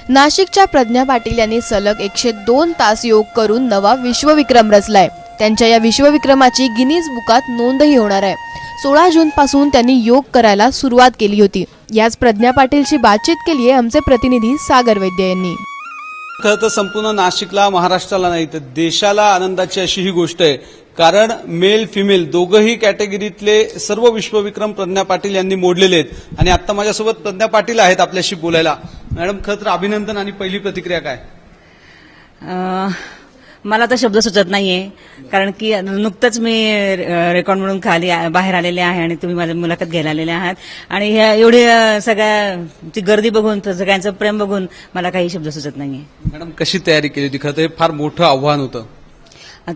नाशिकच्या प्रज्ञा पाटील यांनी सलग 102 तास योग करून नवा विश्वविक्रम रचलाय। त्यांच्या या विश्वविक्रमाची गिनीज बुकात नोंदही होणार आहे। 16 जून पासून त्यांनी योग करायला सुरुवात केली होती। याच प्रज्ञा पाटीलशी बातचीत केली आहे आमचे प्रतिनिधी सागर वैद्य यांनी। खरं तर संपूर्ण नाशिकला, महाराष्ट्राला नाही तर देशाला आनंदाची अशी ही गोष्ट आहे, कारण मेल फिमेल दोघंही कॅटेगरीतले सर्व विश्वविक्रम प्रज्ञा पाटील यांनी मोडलेले आहेत। आणि आता माझ्यासोबत प्रज्ञा पाटील आहेत आपल्याशी बोलायला। मॅडम, खरं तर अभिनंदन आणि पहिली प्रतिक्रिया काय? मला तर शब्द सुचत नाहीये, कारण की नुकतंच मी रेकॉर्ड म्हणून खाली बाहेर आलेले आहे आणि तुम्ही माझी मुलाखत घ्यायला आलेले आहात आणि ह्या एवढी सगळ्याची गर्दी बघून, सगळ्यांचं प्रेम बघून मला काही शब्द सुचत नाहीये। मॅडम, कशी तयारी केली होती? खरं तर हे फार मोठं आव्हान होतं।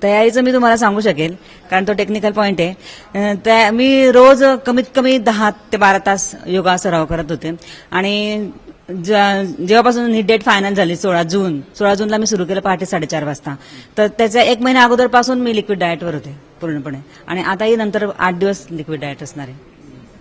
तयारीचं मी तुम्हाला सांगू शकेल, कारण तो टेक्निकल पॉइंट आहे। मी रोज कमीत कमी 10 ते 12 तास योगा सराव करत होते आणि जेव्हापासून ही डेट फायनल झाली 16 जूनला मी सुरू केलं पहाटे 4:30 वाजता। तर त्याच्या 1 महिना अगोदरपासून मी लिक्विड डाएटवर होते पूर्णपणे आणि आताही नंतर 8 दिवस लिक्विड डाएट असणार आहे।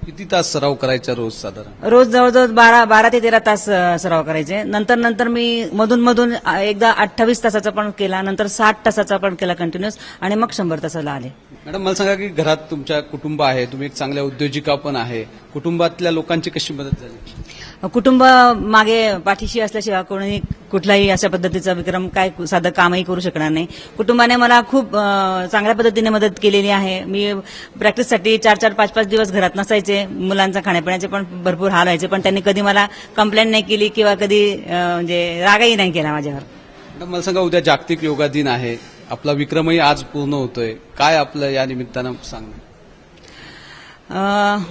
किती तास सराव करायचा रोज साधारण? रोज जवळजवळ 12 ते 13 तास सराव करायचे। नंतर मी मधून एकदा 28 तासाचा पण केला, नंतर 60 तासाचा पण केला कंटिन्युअस आणि मग 100 तासाला आले। मॅडम, मला सांगा की घरात तुमच्या कुटुंब आहे, तुम्ही एक चांगल्या उद्योजिका पण आहे, कुटुंबातल्या लोकांची कशी मदत झाली? कुटुंब मागे पाठीशी असल्याशिवाय कोणी कुठलाही अशा पद्धतीचा विक्रम काय साधं कामही करू शकणार नाही। कुटुंबाने मला खूप चांगल्या पद्धतीने मदत केलेली आहे। मी प्रॅक्टिससाठी 4-4, 5-5 दिवस घरात नसायचे। मुलांचा खाण्यापिण्याचे पण भरपूर हाल व्हायचे, पण त्यांनी कधी मला कंप्लेंट नाही केली किंवा कधी म्हणजे रागही नाही केला माझ्यावर। मॅडम, मला सांगा, उद्या जागतिक योगा दिन आहे, आपला विक्रमही आज पूर्ण होतोय, काय आपलं या निमित्तानं सांगा?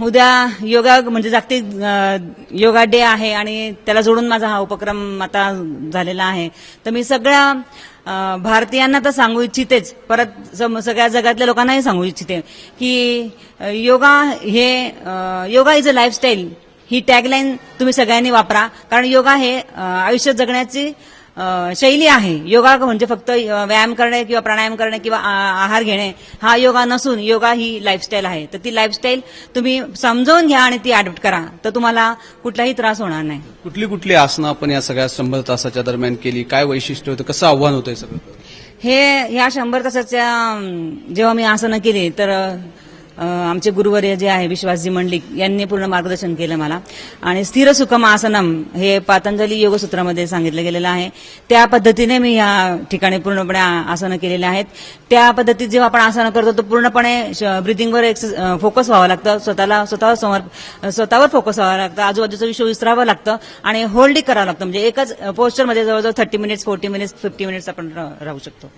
उद्या योगा म्हणजे जागतिक योगा डे आहे आणि त्याला जोडून माझा हा उपक्रम आता झालेला आहे। तर मी सगळ्या भारतीयांना तर सांगू इच्छितेच, परत सगळ्या जगातल्या लोकांनाही सांगू इच्छिते की yoga is a lifestyle he tagline तुम्ही सगळ्यांनी वापरा, कारण योगा हे आयुष्य जगण्याची शैली आहे। योगा म्हणजे फक्त व्यायाम करणे किंवा प्राणायाम करणे किंवा आहार घेणे हा योगा नसून योगा ही लाईफस्टाईल आहे। तर ती लाईफस्टाईल तुम्ही समजावून घ्या आणि ती अडॉप्ट करा, तर तुम्हाला कुठलाही त्रास होणार नाही। कुठली आसनं आपण या सगळ्या 100 तासाच्या दरम्यान केली? काय वैशिष्ट्य होतं? कसं आव्हान होतं सगळं? ह्या 100 तासाच्या जेव्हा मी आसनं केली तर आमचे गुरुवर्य जे आहे विश्वासजी मंडलिक यांनी पूर्ण मार्गदर्शन केलं मला आणि स्थिर सुखम आसनम हे पतंजली योगसूत्रामध्ये सांगितलं गेलेलं आहे। त्या पद्धतीने मी या ठिकाणी पूर्णपणे आसनं केलेले आहेत। त्या पद्धतीत जेव्हा आपण आसनं करतो तर पूर्णपणे ब्रिथिंगवर फोकस व्हावं लागतं, स्वतःवर फोकस व्हावं लागतं, आजूबाजूचं विश्व विसरावं लागतं आणि होल्ड करावं लागतं। म्हणजे एकच पोस्चरमध्ये जवळजवळ 30 मिनिट्स, 40 मिनिट्स, 50 मिनिट्स आपण राहू शकतो।